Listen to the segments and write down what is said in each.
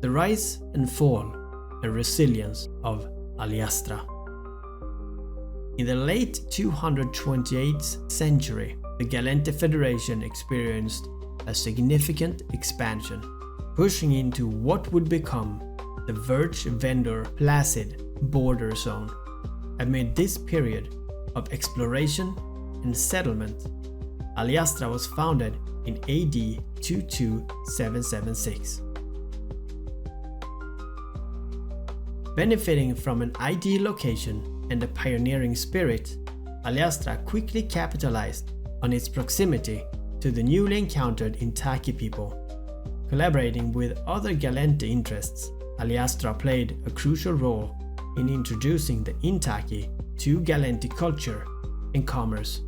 The rise and fall and resilience of Aliastra. In the late 228th century, the Gallente Federation experienced a significant expansion, pushing into what would become the Verch-Vendor-Placid border zone. Amid this period of exploration and settlement, Aliastra was founded in AD 22776. Benefiting from an ideal location and a pioneering spirit, Aliastra quickly capitalized on its proximity to the newly encountered Intaki people. Collaborating with other Gallente interests, Aliastra played a crucial role in introducing the Intaki to Gallente culture and commerce.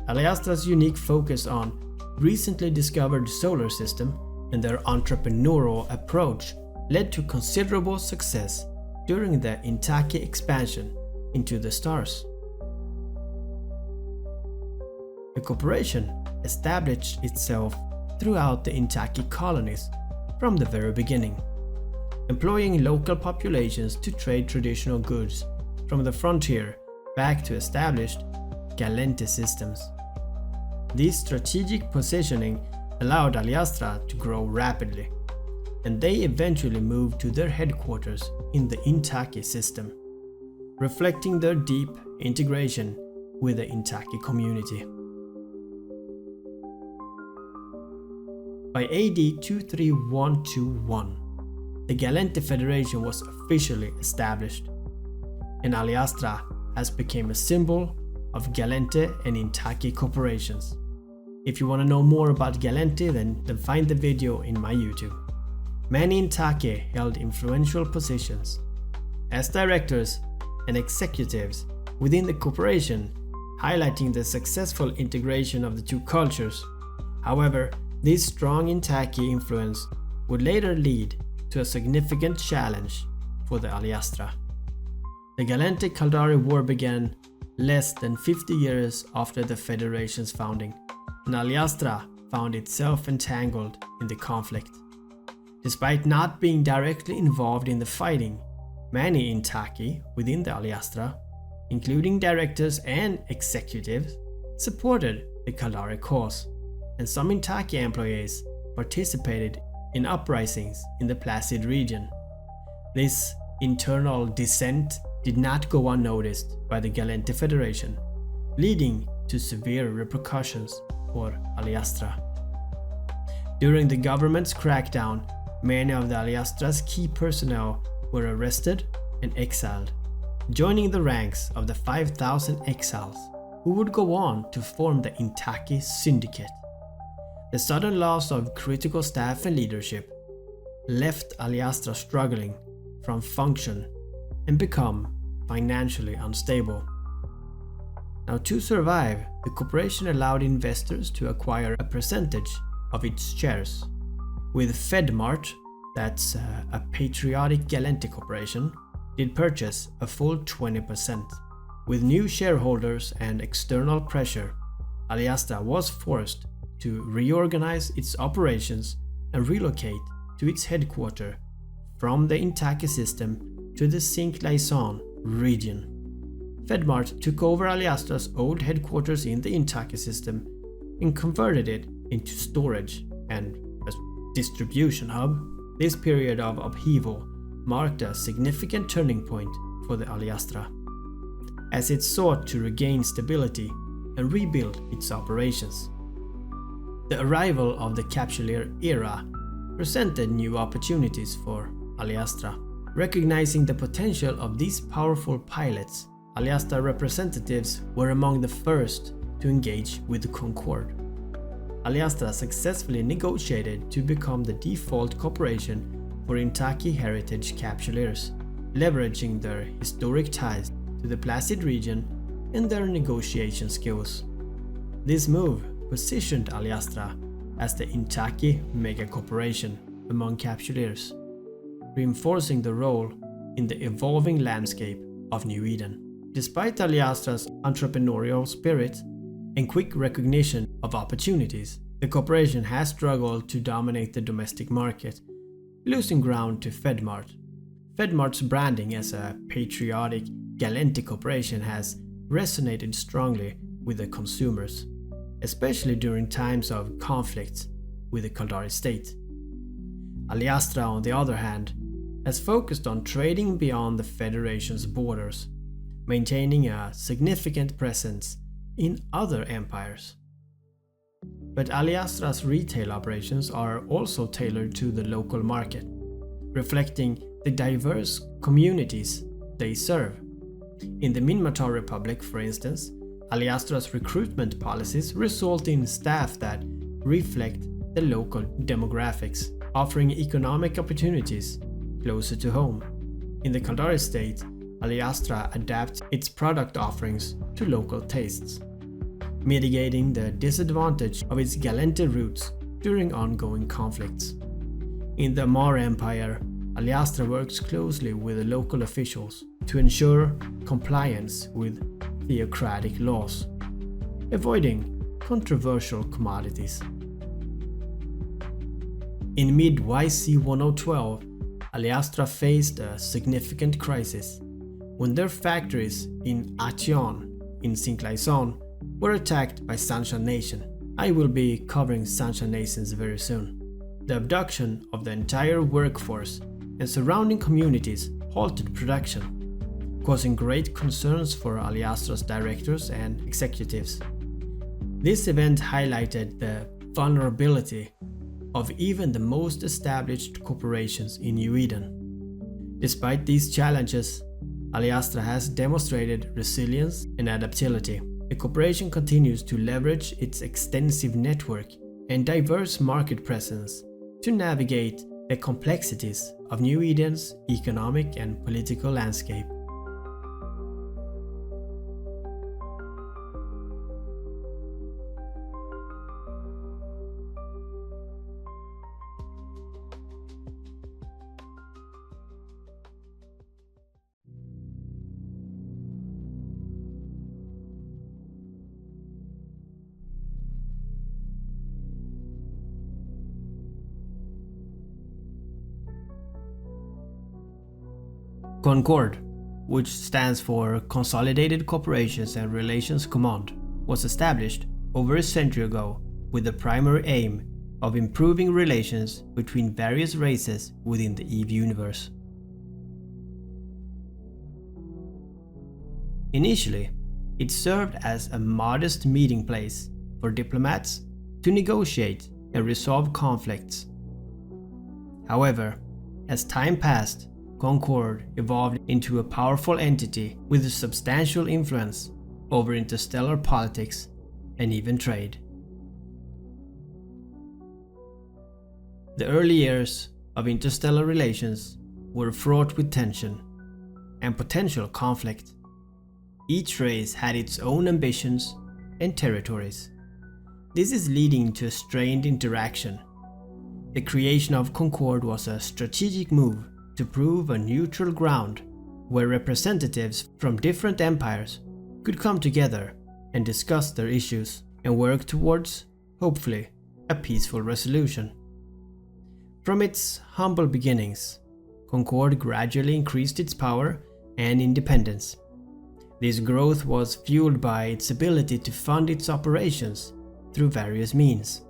Aliastra's unique focus on recently discovered solar system and their entrepreneurial approach led to considerable success during the Intaki expansion into the stars. The corporation established itself throughout the Intaki colonies from the very beginning, employing local populations to trade traditional goods from the frontier back to established Gallente systems. This strategic positioning allowed Aliastra to grow rapidly, and they eventually moved to their headquarters in the Intaki system, reflecting their deep integration with the Intaki community. By AD 23121, the Gallente Federation was officially established, and Aliastra has become a symbol of Gallente and Intaki corporations. If you want to know more about Gallente, then find the video in my YouTube. Many Intaki held influential positions as directors and executives within the corporation, highlighting the successful integration of the two cultures. However, this strong Intaki influence would later lead to a significant challenge for the Aliastra. The Gallente-Caldari War began less than 50 years after the Federation's founding, and Aliastra found itself entangled in the conflict. Despite not being directly involved in the fighting, many Intaki within the Aliastra, including directors and executives, supported the Caldari cause, and some Intaki employees participated in uprisings in the Placid region. This internal dissent did not go unnoticed by the Gallente Federation, leading to severe repercussions for Aliastra. During the government's crackdown, many of the Aliastra's key personnel were arrested and exiled, joining the ranks of the 5,000 exiles who would go on to form the Intaki Syndicate. The sudden loss of critical staff and leadership left Aliastra struggling from function and become financially unstable. Now, to survive, the corporation allowed investors to acquire a percentage of its shares. With Fedmart, that's a patriotic Gallente corporation, did purchase a full 20%. With new shareholders and external pressure, Aliastra was forced to reorganize its operations and relocate to its headquarters from the Intaki system to the Cinq-Laison region. Fedmart took over Aliastra's old headquarters in the Intaki system and converted it into storage and a distribution hub. This period of upheaval marked a significant turning point for the Aliastra, as it sought to regain stability and rebuild its operations. The arrival of the Capsuleer era presented new opportunities for Aliastra. Recognizing the potential of these powerful pilots, Aliastra representatives were among the first to engage with the CONCORD. Aliastra successfully negotiated to become the default corporation for Intaki heritage capsuleers, leveraging their historic ties to the Placid region and their negotiation skills. This move positioned Aliastra as the Intaki mega corporation among capsuleers, reinforcing the role in the evolving landscape of New Eden. Despite Aliastra's entrepreneurial spirit and quick recognition of opportunities, the corporation has struggled to dominate the domestic market, losing ground to Fedmart. Fedmart's branding as a patriotic Galente corporation has resonated strongly with the consumers, especially during times of conflict with the Caldari state. Aliastra, on the other hand, has focused on trading beyond the Federation's borders, maintaining a significant presence in other empires. But Aliastra's retail operations are also tailored to the local market, reflecting the diverse communities they serve. In the Minmatar Republic, for instance, Aliastra's recruitment policies result in staff that reflect the local demographics, offering economic opportunities closer to home. In the Caldari state, Aliastra adapts its product offerings to local tastes, mitigating the disadvantage of its Galente roots during ongoing conflicts. In the Amar Empire, Aliastra works closely with the local officials to ensure compliance with theocratic laws, avoiding controversial commodities. In mid-YC 1012, Aliastra faced a significant crisis when their factories in Ation in Sinklaison were attacked by Sansha Nation. I will be covering Sansha Nations very soon. The abduction of the entire workforce and surrounding communities halted production, causing great concerns for Aliastra's directors and executives. This event highlighted the vulnerability of even the most established corporations in New Eden. Despite these challenges, Aliastra has demonstrated resilience and adaptability. The corporation continues to leverage its extensive network and diverse market presence to navigate the complexities of New Eden's economic and political landscape. CONCORD, which stands for Consolidated Corporations and Relations Command, was established over a century ago with the primary aim of improving relations between various races within the EVE universe. Initially, it served as a modest meeting place for diplomats to negotiate and resolve conflicts. However, as time passed, CONCORD evolved into a powerful entity with a substantial influence over interstellar politics and even trade. The early years of interstellar relations were fraught with tension and potential conflict. Each race had its own ambitions and territories. This is leading to a strained interaction. The creation of CONCORD was a strategic move to prove a neutral ground where representatives from different empires could come together and discuss their issues and work towards, hopefully, a peaceful resolution. From its humble beginnings, CONCORD gradually increased its power and independence. This growth was fueled by its ability to fund its operations through various means,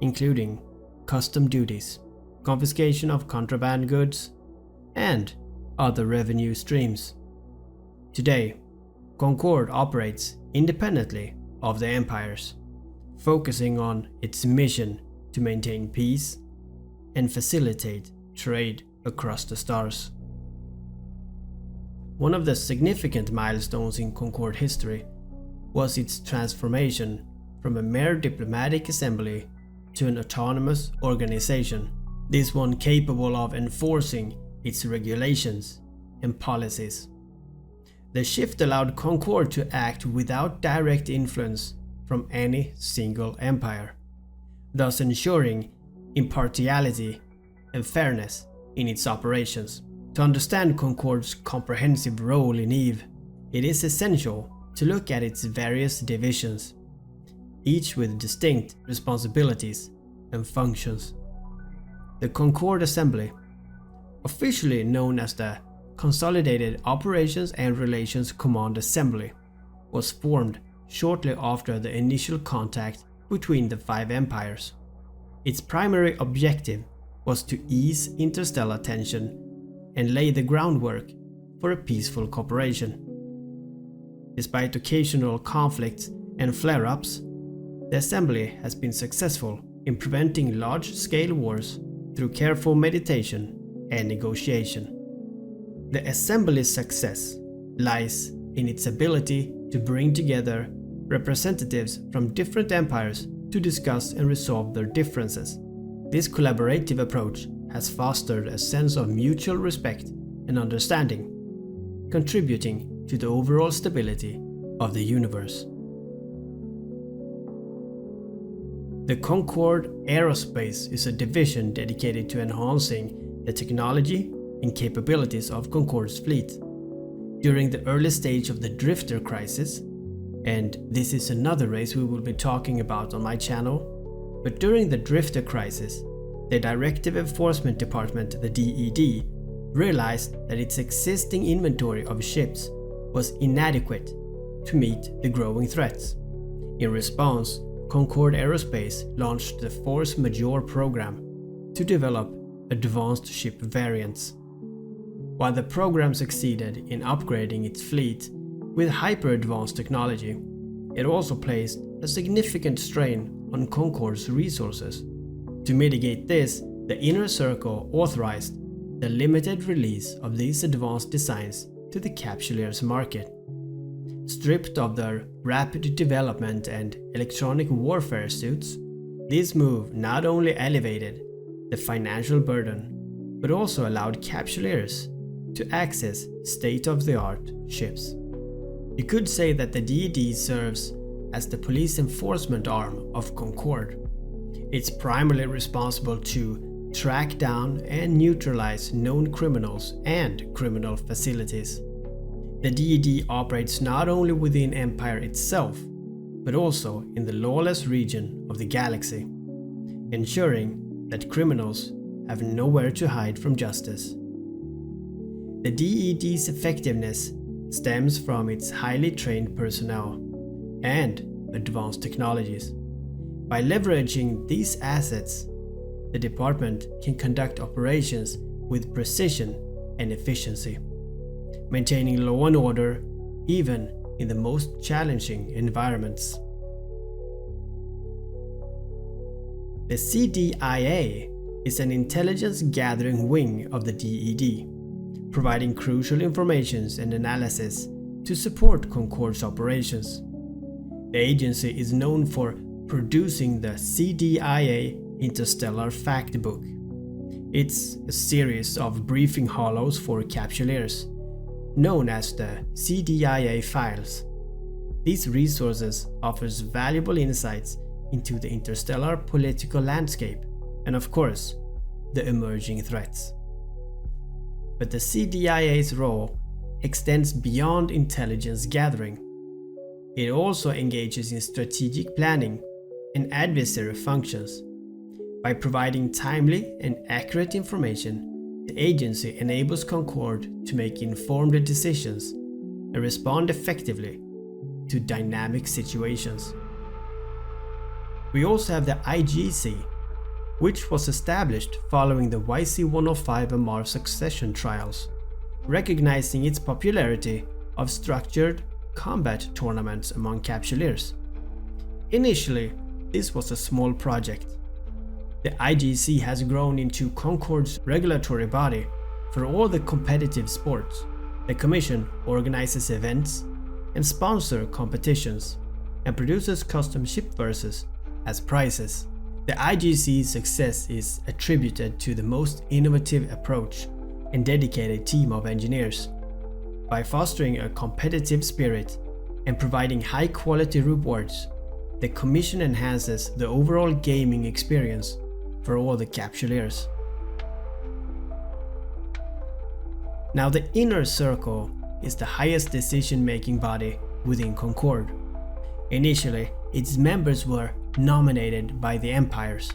including custom duties, confiscation of contraband goods, and other revenue streams. Today, CONCORD operates independently of the empires, focusing on its mission to maintain peace and facilitate trade across the stars. One of the significant milestones in CONCORD history was its transformation from a mere diplomatic assembly to an autonomous organization, this one capable of enforcing its regulations and policies. The shift allowed CONCORD to act without direct influence from any single empire, thus ensuring impartiality and fairness in its operations. To understand CONCORD's comprehensive role in EVE, it is essential to look at its various divisions, each with distinct responsibilities and functions. the CONCORD Assembly, officially known as the Consolidated Operations and Relations Command Assembly, was formed shortly after the initial contact between the five empires. Its primary objective was to ease interstellar tension and lay the groundwork for a peaceful cooperation. Despite occasional conflicts and flare-ups, the Assembly has been successful in preventing large-scale wars through careful meditation and negotiation. The Assembly's success lies in its ability to bring together representatives from different empires to discuss and resolve their differences. This collaborative approach has fostered a sense of mutual respect and understanding, contributing to the overall stability of the universe. The CONCORD Aerospace is a division dedicated to enhancing the technology and capabilities of CONCORD's fleet. During the early stage of the Drifter crisis, and this is another race we will be talking about on my channel, but during the Drifter crisis, the Directive Enforcement Department, the DED, realized that its existing inventory of ships was inadequate to meet the growing threats. In response, CONCORD Aerospace launched the Force Majeure program to develop advanced ship variants. While the program succeeded in upgrading its fleet with hyper-advanced technology, it also placed a significant strain on CONCORD's resources. To mitigate this, the Inner Circle authorized the limited release of these advanced designs to the Capsuleers market. Stripped of their rapid development and electronic warfare suits, this move not only elevated the financial burden, but also allowed Capsuleers to access state-of-the-art ships. You could say that the DED serves as the police enforcement arm of CONCORD. It's primarily responsible to track down and neutralize known criminals and criminal facilities. The DED operates not only within Empire itself, but also in the lawless region of the galaxy, ensuring that criminals have nowhere to hide from justice. The DED's effectiveness stems from its highly trained personnel and advanced technologies. By leveraging these assets, the department can conduct operations with precision and efficiency, maintaining law and order even in the most challenging environments. The CDIA is an intelligence gathering wing of the DED, providing crucial information and analysis to support CONCORD's operations. The agency is known for producing the CDIA Interstellar Fact Book. It's a series of briefing hollows for Capsuleers, known as the CDIA Files. These resources offers valuable insights into the interstellar political landscape and, of course, the emerging threats. But the CDIA's role extends beyond intelligence gathering. It also engages in strategic planning and adversary functions. By providing timely and accurate information, the agency enables CONCORD to make informed decisions and respond effectively to dynamic situations. We also have the IGC, which was established following the YC-105MR succession trials, recognizing its popularity of structured combat tournaments among Capsuleers. Initially, this was a small project. The IGC has grown into CONCORD's regulatory body for all the competitive sports. The Commission organizes events and sponsors competitions and produces custom ship verses as prizes. The IGC's success is attributed to the most innovative approach and dedicated team of engineers. By fostering a competitive spirit and providing high-quality rewards, the Commission enhances the overall gaming experience for all the Capsuleers. Now, the Inner Circle is the highest decision-making body within CONCORD. Initially, its members were nominated by the empires,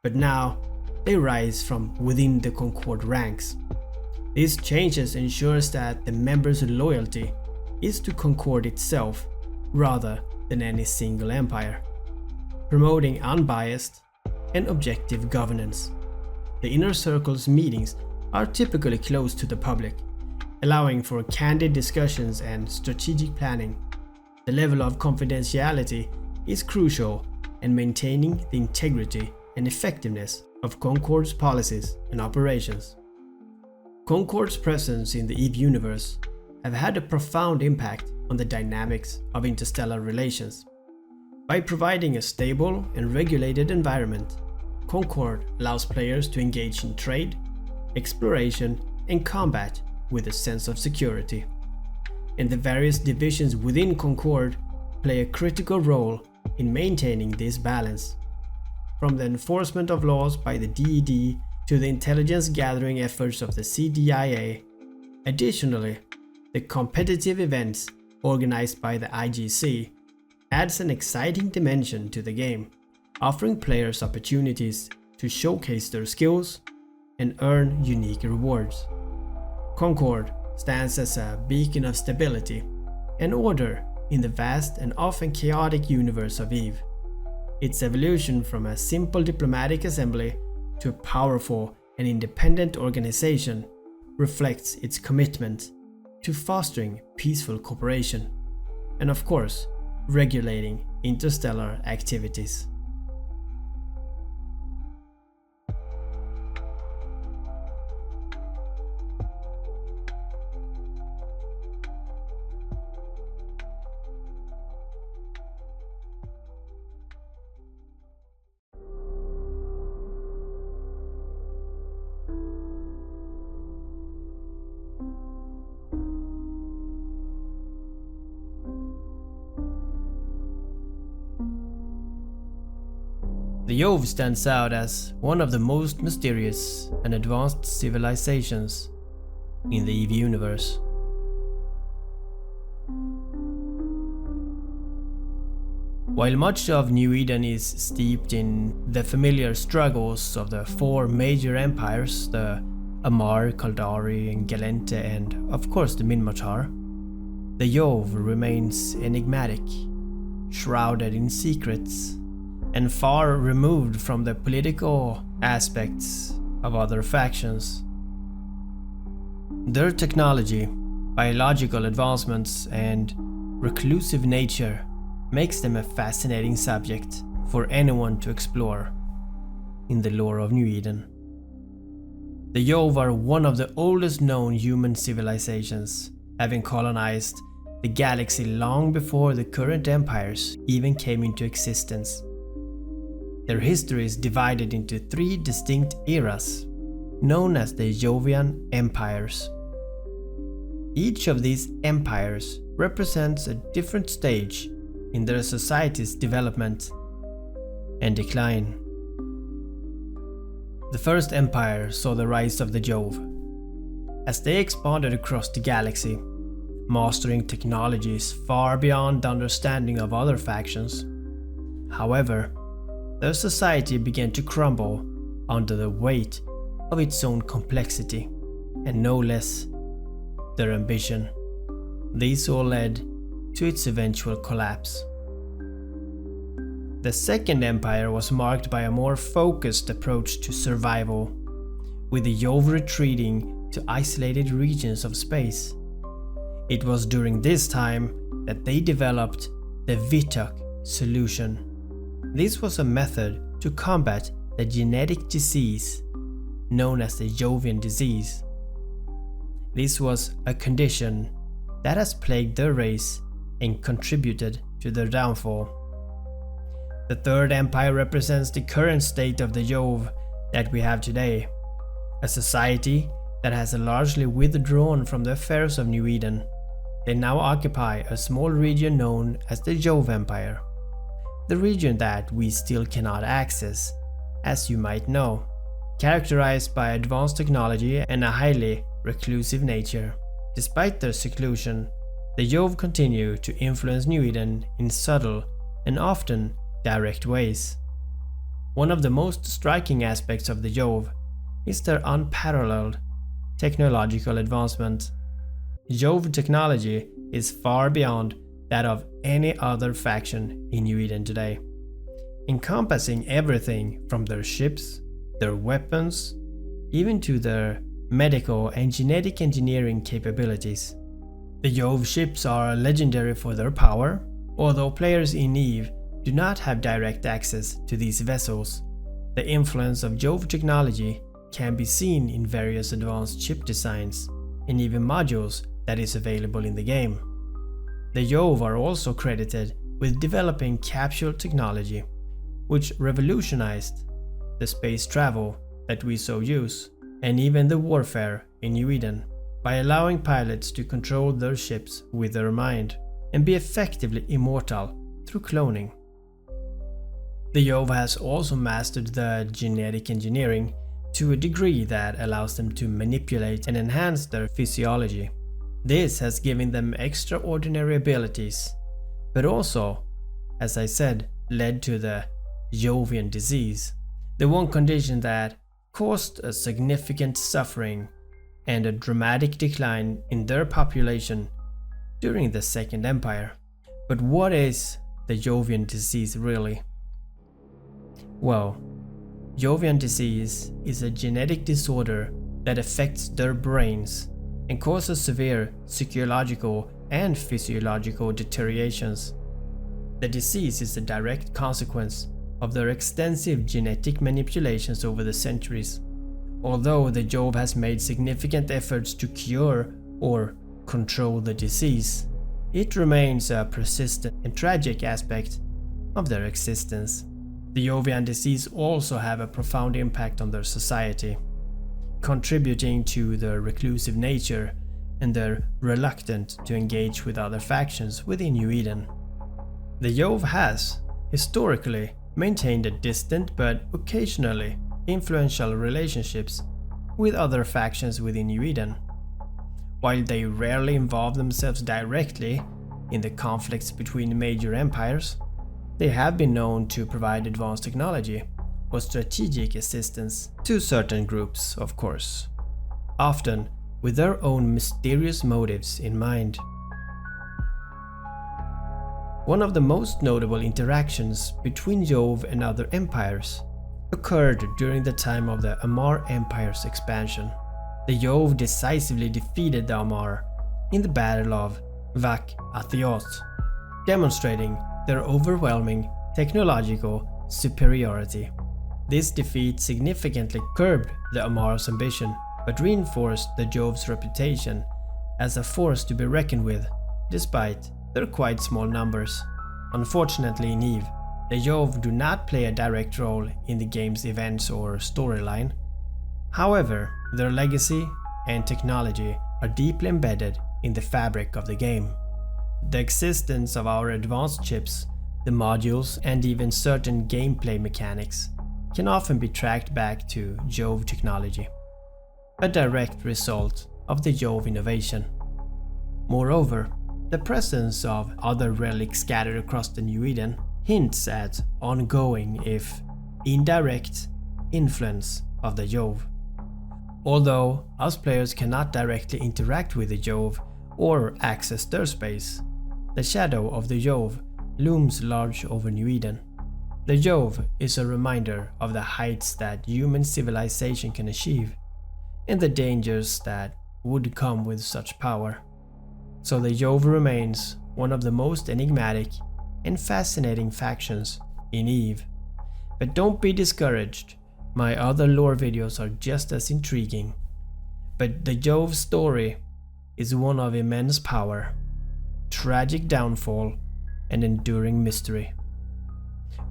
but now they rise from within the CONCORD ranks. These changes ensures that the members' loyalty is to CONCORD itself rather than any single empire, promoting unbiased and objective governance. The inner circle's meetings are typically closed to the public, allowing for candid discussions and strategic planning. The level of confidentiality is crucial in maintaining the integrity and effectiveness of CONCORD's policies and operations. CONCORD's presence in the EVE universe have had a profound impact on the dynamics of interstellar relations. By providing a stable and regulated environment, CONCORD allows players to engage in trade, exploration, and combat with a sense of security. And the various divisions within CONCORD play a critical role in maintaining this balance. From the enforcement of laws by the DED to the intelligence gathering efforts of the CDIA. Additionally, the competitive events organized by the IGC adds an exciting dimension to the game, offering players opportunities to showcase their skills and earn unique rewards. CONCORD stands as a beacon of stability and order in the vast and often chaotic universe of EVE. Its evolution from a simple diplomatic assembly to a powerful and independent organization reflects its commitment to fostering peaceful cooperation and, of course, regulating interstellar activities. The Jove stands out as one of the most mysterious and advanced civilizations in the EVE universe. While much of New Eden is steeped in the familiar struggles of the four major empires, the Amarr, Kaldari, and Galente, and of course the Minmatar, the Jove remains enigmatic, shrouded in secrets, and far removed from the political aspects of other factions. Their technology, biological advancements, and reclusive nature makes them a fascinating subject for anyone to explore in the lore of New Eden. The Jove are one of the oldest known human civilizations, having colonized the galaxy long before the current empires even came into existence. Their history is divided into three distinct eras, known as the Jovian Empires. Each of these empires represents a different stage in their society's development and decline. The first empire saw the rise of the Jove, as they expanded across the galaxy, mastering technologies far beyond the understanding of other factions. However, their society began to crumble under the weight of its own complexity, and no less their ambition. These all led to its eventual collapse. The Second Empire was marked by a more focused approach to survival, with the Jove retreating to isolated regions of space. It was during this time that they developed the Vitok solution. This was a method to combat the genetic disease known as the Jovian disease. This was a condition that has plagued their race and contributed to their downfall. The Third Empire represents the current state of the Jove that we have today, a society that has largely withdrawn from the affairs of New Eden. They now occupy a small region known as the Jove Empire, the region that we still cannot access, as you might know, characterized by advanced technology and a highly reclusive nature. Despite their seclusion, the Jove continue to influence New Eden in subtle and often direct ways. One of the most striking aspects of the Jove is their unparalleled technological advancement. Jove technology is far beyond that of any other faction in New Eden today, encompassing everything from their ships, their weapons, even to their medical and genetic engineering capabilities. The Jove ships are legendary for their power, although players in EVE do not have direct access to these vessels. The influence of Jove technology can be seen in various advanced ship designs and even modules that is available in the game. The Jove are also credited with developing capsule technology, which revolutionized the space travel that we so use, and even the warfare in New Eden, by allowing pilots to control their ships with their mind and be effectively immortal through cloning. The Jove has also mastered the genetic engineering to a degree that allows them to manipulate and enhance their physiology. This has given them extraordinary abilities, but also, as I said, led to the Jovian disease, the one condition that caused a significant suffering and a dramatic decline in their population during the Second Empire. But what is the Jovian disease really? Well, Jovian disease is a genetic disorder that affects their brains and causes severe psychological and physiological deteriorations. The disease is a direct consequence of their extensive genetic manipulations over the centuries. Although the Jove has made significant efforts to cure or control the disease, it remains a persistent and tragic aspect of their existence. The Jovian disease also have a profound impact on their society, contributing to their reclusive nature and their reluctance to engage with other factions within New Eden. The Jove has, historically, maintained a distant but occasionally influential relationships with other factions within New Eden. While they rarely involve themselves directly in the conflicts between major empires, they have been known to provide advanced technology or strategic assistance to certain groups, of course, often with their own mysterious motives in mind. One of the most notable interactions between Jove and other empires occurred during the time of the Amar Empire's expansion. The Jove decisively defeated the Amar in the Battle of Vak Athioth, demonstrating their overwhelming technological superiority. This defeat significantly curbed the Amar's ambition, but reinforced the Jove's reputation as a force to be reckoned with, despite their quite small numbers. Unfortunately in EVE, the Jove do not play a direct role in the game's events or storyline. However, their legacy and technology are deeply embedded in the fabric of the game. The existence of our advanced chips, the modules, and even certain gameplay mechanics can often be tracked back to Jove technology, a direct result of the Jove innovation. Moreover, the presence of other relics scattered across the New Eden hints at ongoing, if indirect, influence of the Jove. Although us players cannot directly interact with the Jove or access their space, the shadow of the Jove looms large over New Eden. The Jove is a reminder of the heights that human civilization can achieve, and the dangers that would come with such power. So the Jove remains one of the most enigmatic and fascinating factions in EVE. But don't be discouraged, my other lore videos are just as intriguing. But the Jove story is one of immense power, tragic downfall, and enduring mystery.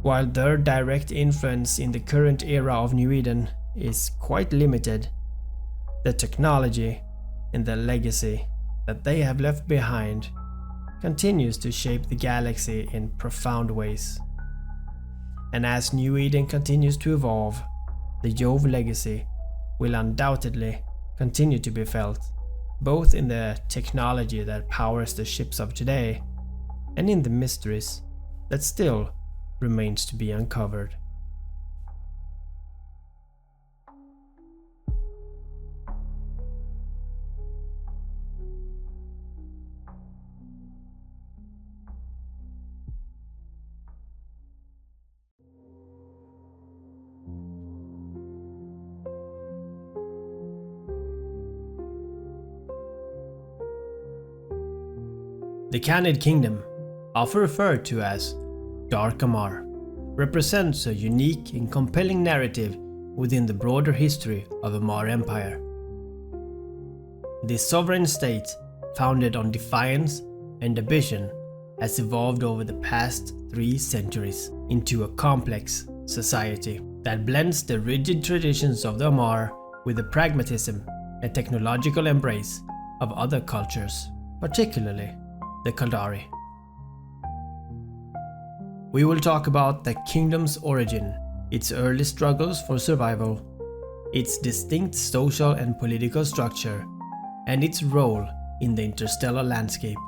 While their direct influence in the current era of New Eden is quite limited, the technology and the legacy that they have left behind continues to shape the galaxy in profound ways. And as New Eden continues to evolve, the Jove legacy will undoubtedly continue to be felt, both in the technology that powers the ships of today and in the mysteries that still remains to be uncovered. The Khanid Kingdom, often referred to as Dark Amarr, represents a unique and compelling narrative within the broader history of the Amarr Empire. This sovereign state, founded on defiance and ambition, has evolved over the past 3 centuries into a complex society that blends the rigid traditions of the Amarr with the pragmatism and technological embrace of other cultures, particularly the Kaldari. We will talk about the kingdom's origin, its early struggles for survival, its distinct social and political structure, and its role in the interstellar landscape.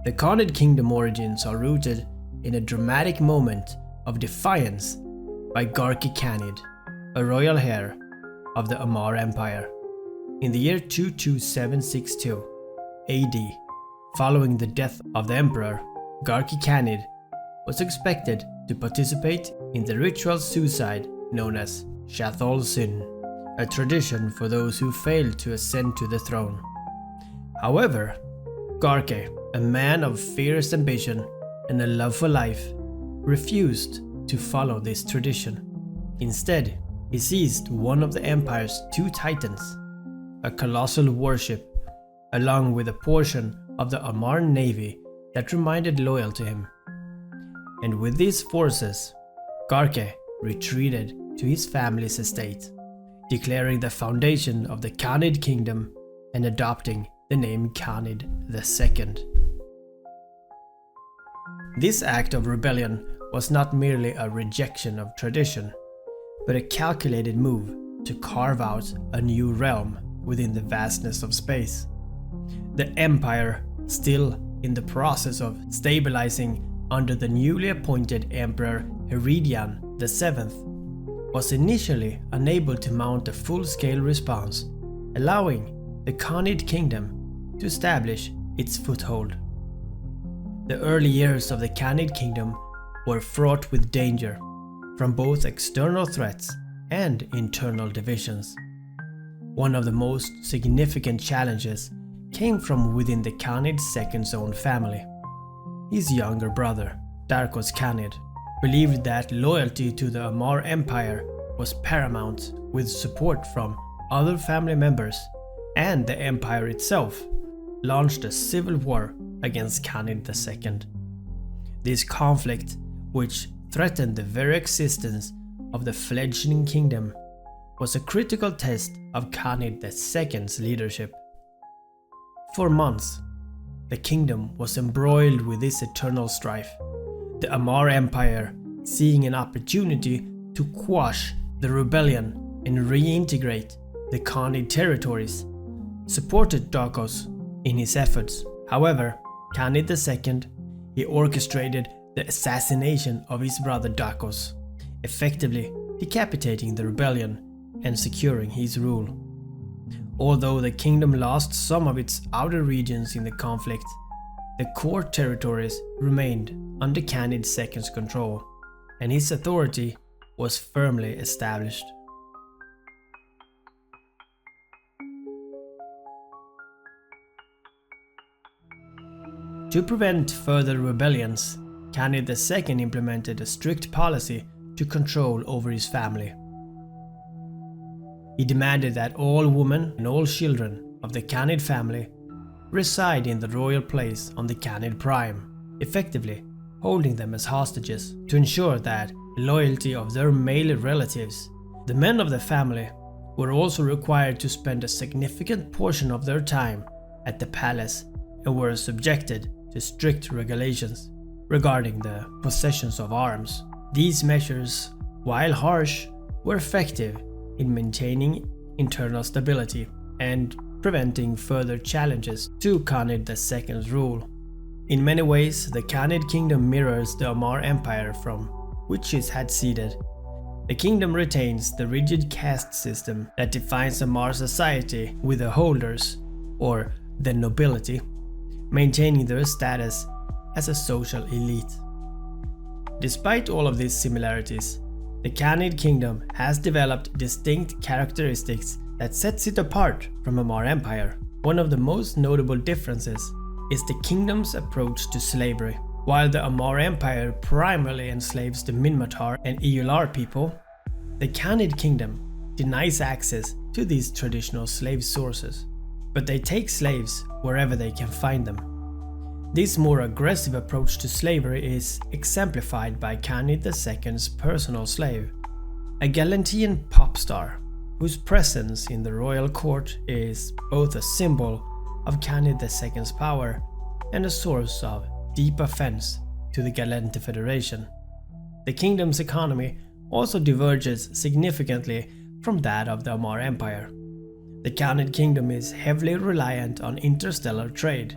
The Khanid Kingdom origins are rooted in a dramatic moment of defiance by Garki Khanid, a royal heir of the Amarr Empire. In the year 22762 AD, following the death of the emperor, Garki Khanid was expected to participate in the ritual suicide known as Shathol Sin, a tradition for those who failed to ascend to the throne. However, Garki, a man of fierce ambition and a love for life, refused to follow this tradition. Instead, he seized one of the empire's 2 titans, a colossal warship, along with a portion of the Amarr navy that reminded loyal to him. And with these forces, Garki retreated to his family's estate, declaring the foundation of the Khanid Kingdom and adopting the name Khanid II. This act of rebellion was not merely a rejection of tradition, but a calculated move to carve out a new realm within the vastness of space. The empire, still in the process of stabilizing under the newly appointed Emperor Heredian VII, was initially unable to mount a full-scale response, allowing the Khanid Kingdom to establish its foothold. The early years of the Khanid Kingdom were fraught with danger from both external threats and internal divisions. One of the most significant challenges came from within the Khanid II's own family. His younger brother, Darkos Khanid, believed that loyalty to the Amarr Empire was paramount, with support from other family members, and the empire itself launched a civil war against Khanid II. This conflict, which threatened the very existence of the fledgling kingdom, was a critical test of Khanid II's leadership. For months, the kingdom was embroiled with this eternal strife. The Amarr Empire, seeing an opportunity to quash the rebellion and reintegrate the Khanid territories, supported Darkos in his efforts. However, Khanid II, he orchestrated the assassination of his brother Darkos, effectively decapitating the rebellion and securing his rule. Although the kingdom lost some of its outer regions in the conflict, the core territories remained under Khanid II's control, and his authority was firmly established. To prevent further rebellions, Khanid II implemented a strict policy to control over his family. He demanded that all women and all children of the Khanid family reside in the royal place on the Khanid Prime, effectively holding them as hostages to ensure that loyalty of their male relatives. The men of the family were also required to spend a significant portion of their time at the palace and were subjected to strict regulations regarding the possessions of arms. These measures, while harsh, were effective in maintaining internal stability and preventing further challenges to Khanid II's rule. In many ways, the Khanid Kingdom mirrors the Amarr Empire from which it had seeded. The kingdom retains the rigid caste system that defines Amarr society, with the holders, or the nobility, maintaining their status as a social elite. Despite all of these similarities, the Khanid Kingdom has developed distinct characteristics that sets it apart from Amar Empire. One of the most notable differences is the kingdom's approach to slavery. While the Amar Empire primarily enslaves the Minmatar and Eular people, the Khanid Kingdom denies access to these traditional slave sources, but they take slaves wherever they can find them. This more aggressive approach to slavery is exemplified by Khanid II's personal slave, a Galantian pop star whose presence in the royal court is both a symbol of Khanid II's power and a source of deep offense to the Galente Federation. The kingdom's economy also diverges significantly from that of the Amar Empire. The Khanid Kingdom is heavily reliant on interstellar trade,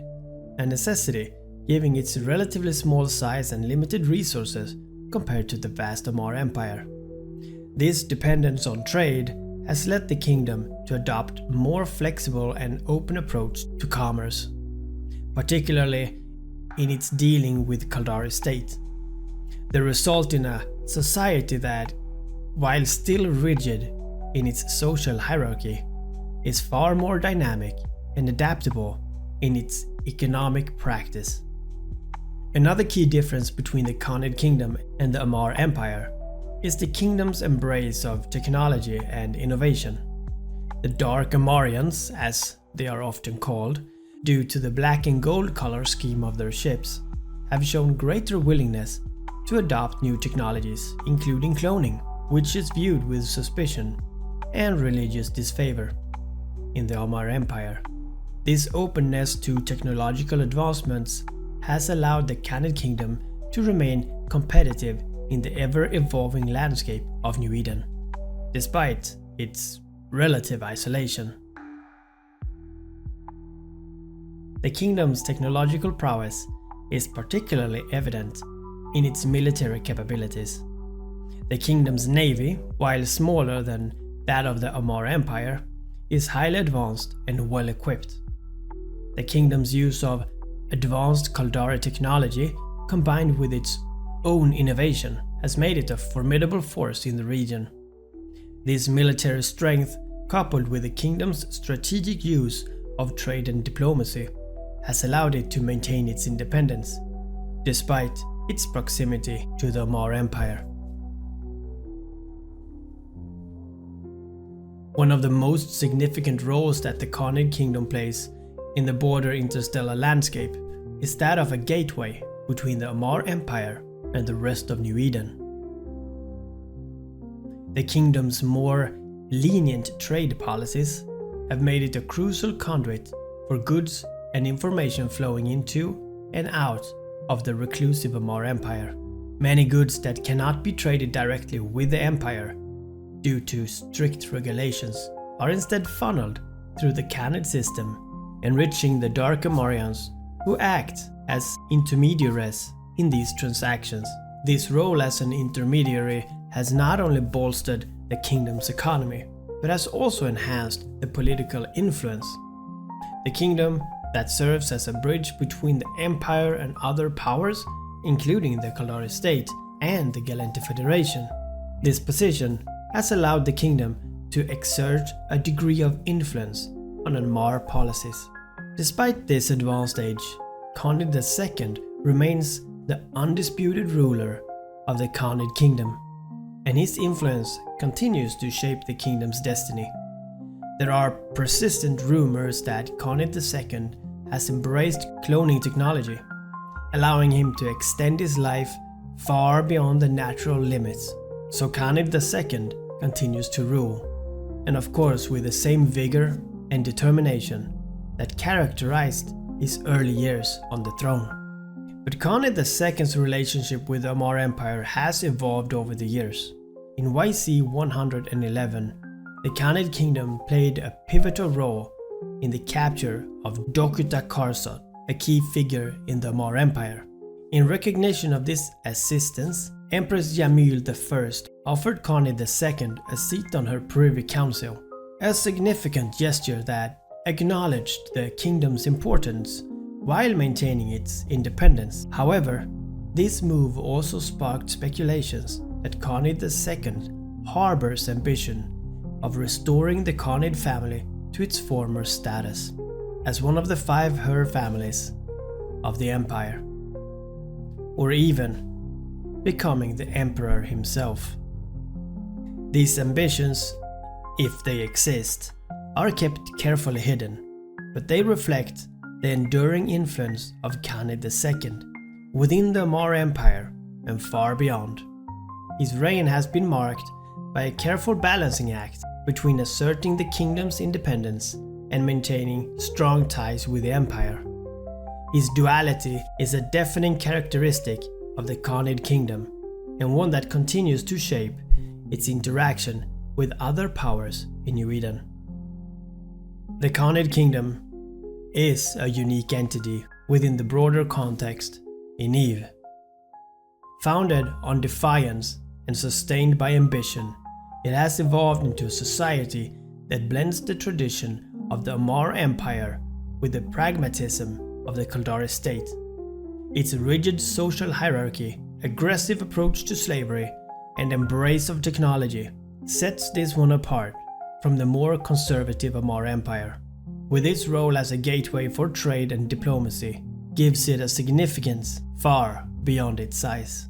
a necessity given its relatively small size and limited resources compared to the vast Amar Empire. This dependence on trade has led the kingdom to adopt a more flexible and open approach to commerce, particularly in its dealing with Kaldari state. The result in a society that, while still rigid in its social hierarchy, is far more dynamic and adaptable in its economic practice. Another key difference between the Khanid Kingdom and the Amar Empire is the kingdom's embrace of technology and innovation. The Dark Amarians, as they are often called, due to the black and gold color scheme of their ships, have shown greater willingness to adopt new technologies, including cloning, which is viewed with suspicion and religious disfavor in the Amar Empire. This openness to technological advancements has allowed the Khanid Kingdom to remain competitive in the ever-evolving landscape of New Eden, despite its relative isolation. The kingdom's technological prowess is particularly evident in its military capabilities. The kingdom's navy, while smaller than that of the Amar Empire, is highly advanced and well equipped. The kingdom's use of advanced Kaldari technology combined with its own innovation has made it a formidable force in the region. This military strength, coupled with the kingdom's strategic use of trade and diplomacy, has allowed it to maintain its independence, despite its proximity to the Amar Empire. One of the most significant roles that the Khanid Kingdom plays in the broader interstellar landscape is that of a gateway between the Amar Empire and the rest of New Eden. The kingdom's more lenient trade policies have made it a crucial conduit for goods and information flowing into and out of the reclusive Amar Empire. Many goods that cannot be traded directly with the Empire due to strict regulations are instead funneled through the Khanid system, enriching the Dark Amarians who act as intermediaries in these transactions. This role as an intermediary has not only bolstered the kingdom's economy, but has also enhanced the political influence. The kingdom that serves as a bridge between the Empire and other powers, including the Kaldari state and the Galente Federation. This position has allowed the kingdom to exert a degree of influence on Amar policies. Despite this advanced age, Khanid II remains the undisputed ruler of the Khanid Kingdom, and his influence continues to shape the kingdom's destiny. There are persistent rumors that Khanid II has embraced cloning technology, allowing him to extend his life far beyond the natural limits. So Khanid II continues to rule, and of course with the same vigor and determination that characterized his early years on the throne. But Khanid II's relationship with the Amar Empire has evolved over the years. In YC 111, the Khanid Kingdom played a pivotal role in the capture of Dokuta Karsot, a key figure in the Amar Empire. In recognition of this assistance, Empress Jamil I offered Khanid II a seat on her Privy Council, a significant gesture that acknowledged the kingdom's importance while maintaining its independence. However, this move also sparked speculations that Khanid II harbors ambition of restoring the Khanid family to its former status as one of the 5 Hur families of the empire, or even becoming the emperor himself. These ambitions, if they exist, are kept carefully hidden, but they reflect the enduring influence of Khanid II within the Amar Empire and far beyond. His reign has been marked by a careful balancing act between asserting the kingdom's independence and maintaining strong ties with the empire. His duality is a defining characteristic of the Khanid Kingdom, and one that continues to shape its interaction with other powers in New Eden. The Khanid Kingdom is a unique entity within the broader context in Eve. Founded on defiance and sustained by ambition, it has evolved into a society that blends the tradition of the Amar Empire with the pragmatism of the Kaldari state. Its rigid social hierarchy, aggressive approach to slavery, and embrace of technology sets this one apart from the more conservative Amar Empire, with its role as a gateway for trade and diplomacy, gives it a significance far beyond its size.